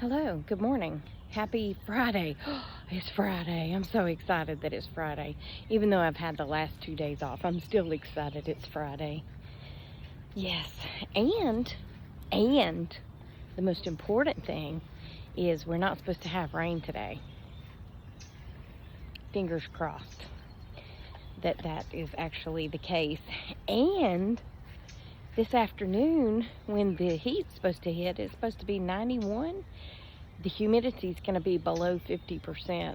Hello, good morning. Happy Friday. It's Friday. I'm so excited that it's Friday. Even though I've had the last 2 days off, I'm still excited it's Friday. Yes, and the most important thing is we're not supposed to have rain today. Fingers crossed that is actually the case. And this afternoon, when the heat's supposed to hit, it's supposed to be 91. The humidity is going to be below 50%.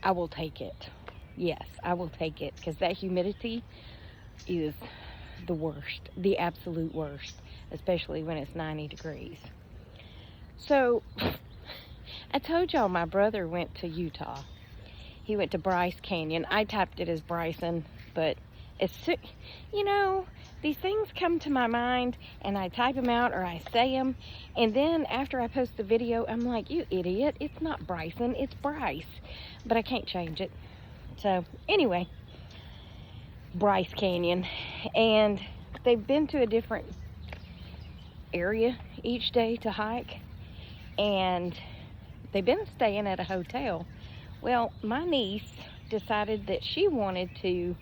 I will take it. Yes, I will take it, because that humidity is the worst, the absolute worst, especially when it's 90 degrees. So, I told y'all my brother went to Utah. He went to Bryce Canyon. I typed it as Bryson, but these things come to my mind and I type them out or I say them, and then after I post the video, I'm like, you idiot, it's not Bryson, it's Bryce. But I can't change it. So anyway, Bryce Canyon, and they've been to a different area each day to hike, and they've been staying at a hotel. Well, my niece decided that she wanted to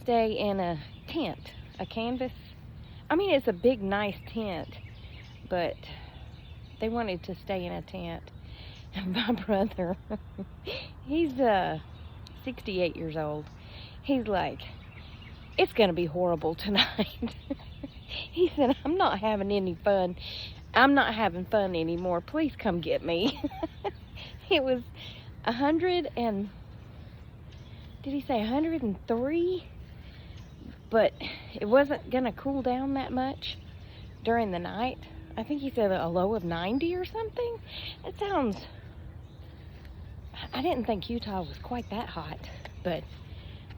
stay in a tent, a canvas. I mean, it's a big, nice tent, but they wanted to stay in a tent. And my brother, he's 68 years old. He's like, it's gonna be horrible tonight. He said, I'm not having any fun. I'm not having fun anymore. Please come get me. It was 103? But it wasn't gonna cool down that much during the night. I think he said a low of 90 or something. It sounds, I didn't think Utah was quite that hot, but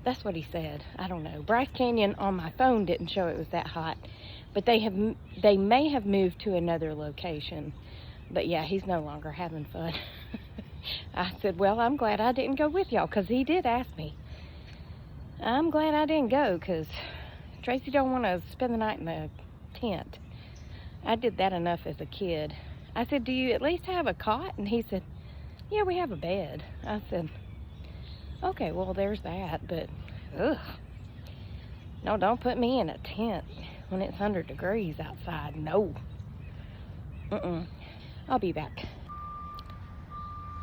that's what he said. I don't know. Bryce Canyon on my phone didn't show it was that hot, but they may have moved to another location. But yeah, he's no longer having fun. I said, well, I'm glad I didn't go with y'all, because he did ask me. I'm glad I didn't go, because Tracy don't want to spend the night in a tent. I did that enough as a kid. I said, do you at least have a cot? And he said, yeah, we have a bed. I said, okay, well, there's that, but ugh. No, don't put me in a tent when it's 100 degrees outside. No. I'll be back.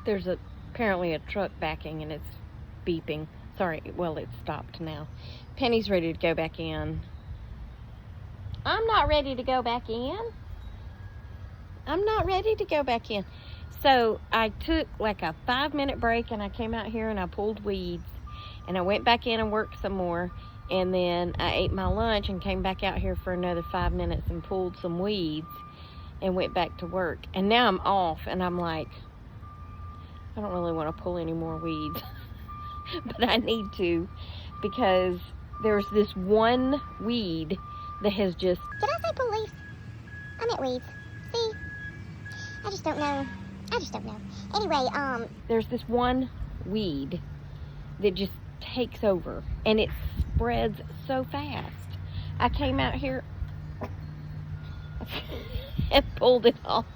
There's apparently a truck backing and it's beeping. Sorry, well, it's stopped now. Penny's ready to go back in. I'm not ready to go back in. I'm not ready to go back in. So I took like a 5-minute break and I came out here and I pulled weeds. And I went back in and worked some more. And then I ate my lunch and came back out here for another 5 minutes and pulled some weeds and went back to work. And now I'm off and I'm like, I don't really want to pull any more weeds. But I need to, because there's this one weed that has just... Did I say police? I meant weeds. See? I just don't know. Anyway, There's this one weed that just takes over, and it spreads so fast. I came out here and pulled it off.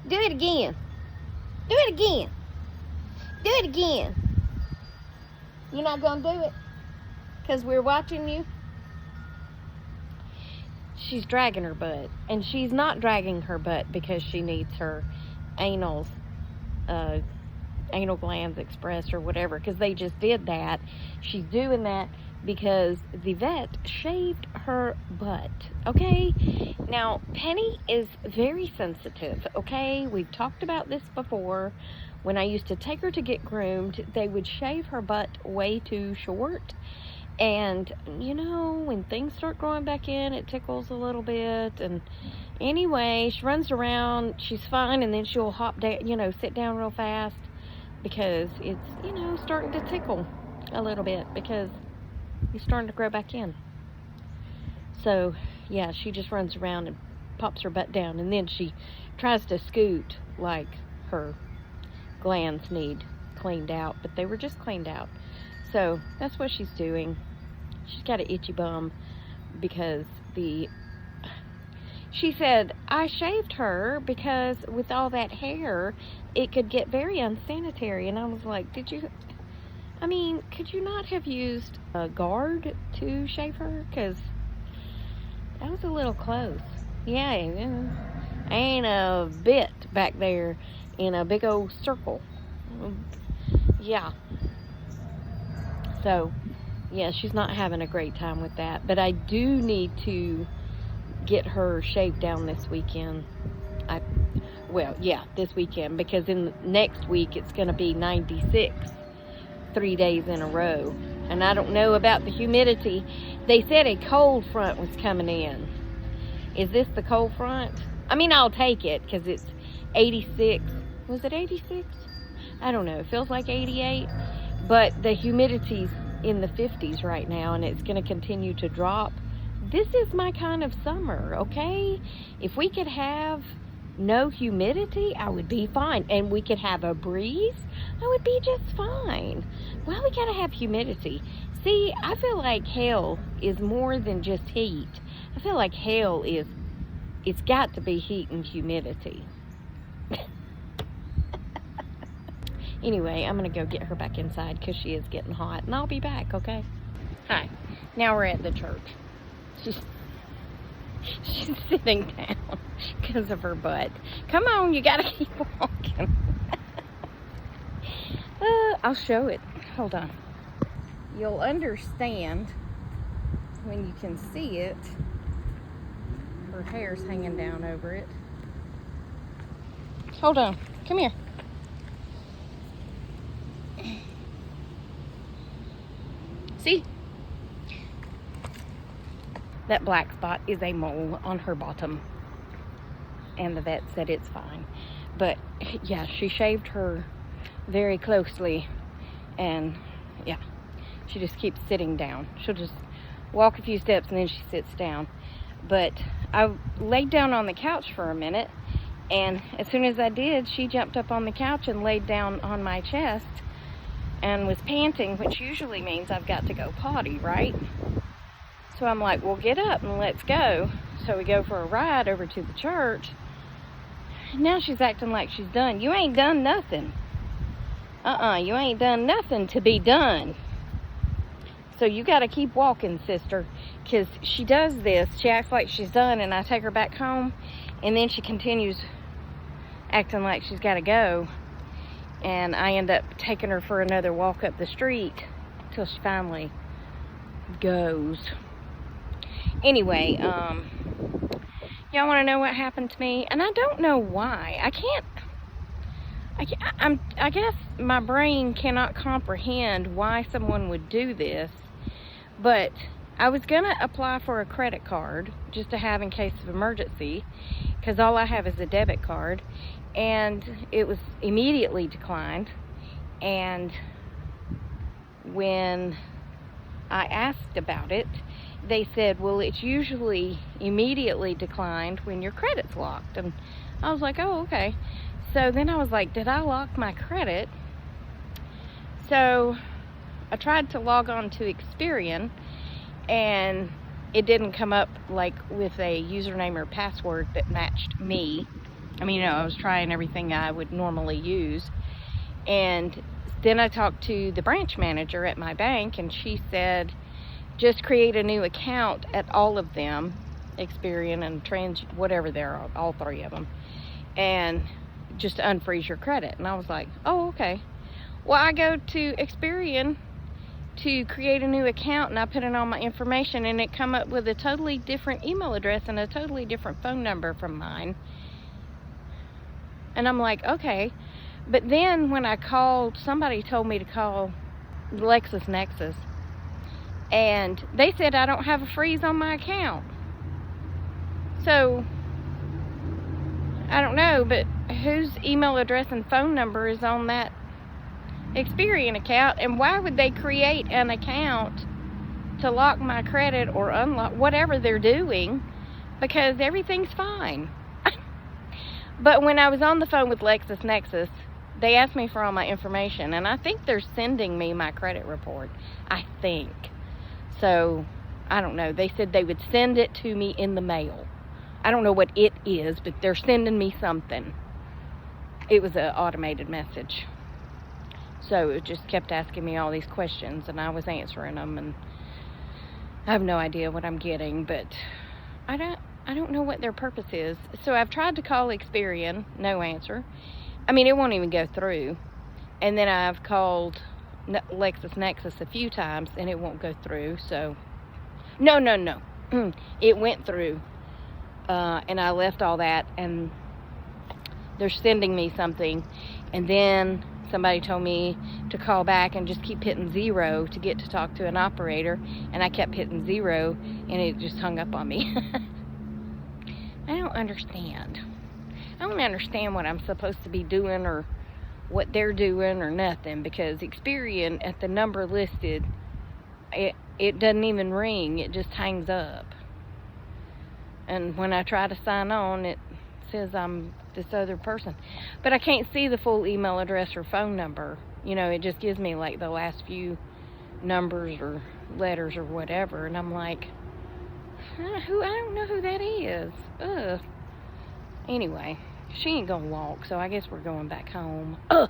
Do it again. Do it again. Do it again. You're not gonna do it? Because we're watching you? She's dragging her butt. And she's not dragging her butt because she needs her anal glands expressed or whatever, because they just did that. She's doing that because the vet shaved her butt, okay? Now, Penny is very sensitive, okay? We've talked about this before. When I used to take her to get groomed, they would shave her butt way too short. And, when things start growing back in, it tickles a little bit. And anyway, she runs around, she's fine, and then she'll hop down, sit down real fast because it's, starting to tickle a little bit because it's starting to grow back in. So, yeah, she just runs around and pops her butt down, and then she tries to scoot like her glands need cleaned out, but they were just cleaned out. So that's what she's doing. She's got an itchy bum because she said, I shaved her because with all that hair, it could get very unsanitary. And I was like, could you not have used a guard to shave her? Because that was a little close. Yeah, ain't a bit back there in a big old circle. Yeah. So, yeah, she's not having a great time with that. But I do need to get her shaved down this weekend. This weekend, because in next week it's going to be 96 3 days in a row. And I don't know about the humidity. They said a cold front was coming in. Is this the cold front? I mean, I'll take it because it's 86. Was it 86? I don't know. It feels like 88. But the humidity's in the 50s right now, and it's going to continue to drop. This is my kind of summer, okay? If we could have no humidity, I would be fine. And we could have a breeze, I would be just fine. Why we gotta have humidity? See, I feel like hell is more than just heat. I feel like hell is, it's got to be heat and humidity. Anyway, I'm gonna go get her back inside because she is getting hot, and I'll be back, okay? Hi, now we're at the church. She's sitting down because of her butt. Come on, you gotta keep walking. I'll show it. Hold on. You'll understand when you can see it. Her hair's hanging down over it. Hold on. Come here. See? That black spot is a mole on her bottom. And the vet said it's fine. But, yeah, she shaved her very closely. And, yeah, she just keeps sitting down. She'll just walk a few steps and then she sits down. But I laid down on the couch for a minute. And as soon as I did, she jumped up on the couch and laid down on my chest and was panting, which usually means I've got to go potty, right? So I'm like, well, get up and let's go. So we go for a ride over to the church. Now she's acting like she's done. You ain't done nothing. You ain't done nothing to be done. So you got to keep walking, sister. Because she does this. She acts like she's done, and I take her back home. And then she continues acting like she's got to go. And I end up taking her for another walk up the street till she finally goes. Anyway, y'all want to know what happened to me? And I don't know why. I guess my brain cannot comprehend why someone would do this. But I was going to apply for a credit card just to have in case of emergency, because all I have is a debit card. And it was immediately declined. And when I asked about it, they said, well, it's usually immediately declined when your credit's locked. And I was like, oh, okay. So then I was like, did I lock my credit? So I tried to log on to Experian, and it didn't come up like with a username or password that matched me. I mean, I was trying everything I would normally use. And then I talked to the branch manager at my bank, and she said, just create a new account at all of them, Experian and Trans, whatever they're, all three of them, and just unfreeze your credit. And I was like, oh, okay. Well, I go to Experian to create a new account, and I put in all my information, and it come up with a totally different email address and a totally different phone number from mine. And I'm like, okay. But then when I called, somebody told me to call LexisNexis, and they said I don't have a freeze on my account. So I don't know, but whose email address and phone number is on that Experian account, and why would they create an account to lock my credit or unlock whatever they're doing, because everything's fine. But when I was on the phone with LexisNexis, they asked me for all my information, and I think they're sending me my credit report. I think. So, I don't know. They said they would send it to me in the mail. I don't know what it is, but they're sending me something. It was an automated message. So it just kept asking me all these questions, and I was answering them, and I have no idea what I'm getting, but I don't know what their purpose is. So I've tried to call Experian, no answer. I mean, it won't even go through. And then I've called LexisNexis a few times, and it won't go through. So no. It went through, and I left all that, and they're sending me something, and then somebody told me to call back and just keep hitting 0 to get to talk to an operator, and I kept hitting 0, and it just hung up on me. I don't understand. I don't understand what I'm supposed to be doing or what they're doing or nothing, because Experian, at the number listed, it doesn't even ring. It just hangs up. And when I try to sign on, it says I'm this other person. But I can't see the full email address or phone number. You know, it just gives me like the last few numbers or letters or whatever. And I'm like, I don't know who that is. Ugh. Anyway, she ain't gonna walk, so I guess we're going back home. Ugh.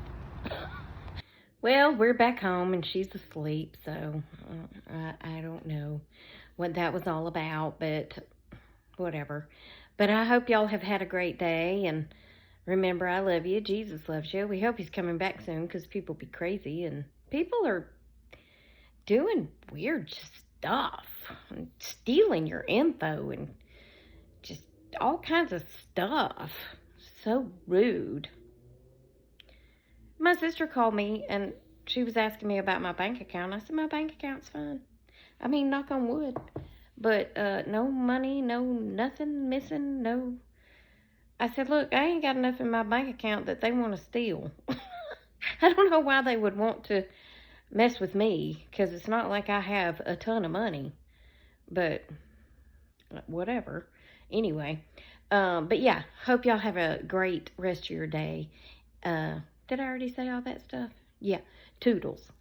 Well, we're back home and she's asleep, so I don't know what that was all about, but whatever. But I hope y'all have had a great day, and remember, I love you. Jesus loves you. We hope he's coming back soon, because people be crazy, and people are doing weird stuff, and stealing your info, and just all kinds of stuff. So rude. My sister called me, and she was asking me about my bank account. I said, my bank account's fine. I mean, knock on wood. But no money, no nothing missing, no. I said, look, I ain't got enough in my bank account that they want to steal. I don't know why they would want to mess with me, because it's not like I have a ton of money. But whatever. Anyway, but yeah, hope y'all have a great rest of your day. Did I already say all that stuff? Yeah, toodles.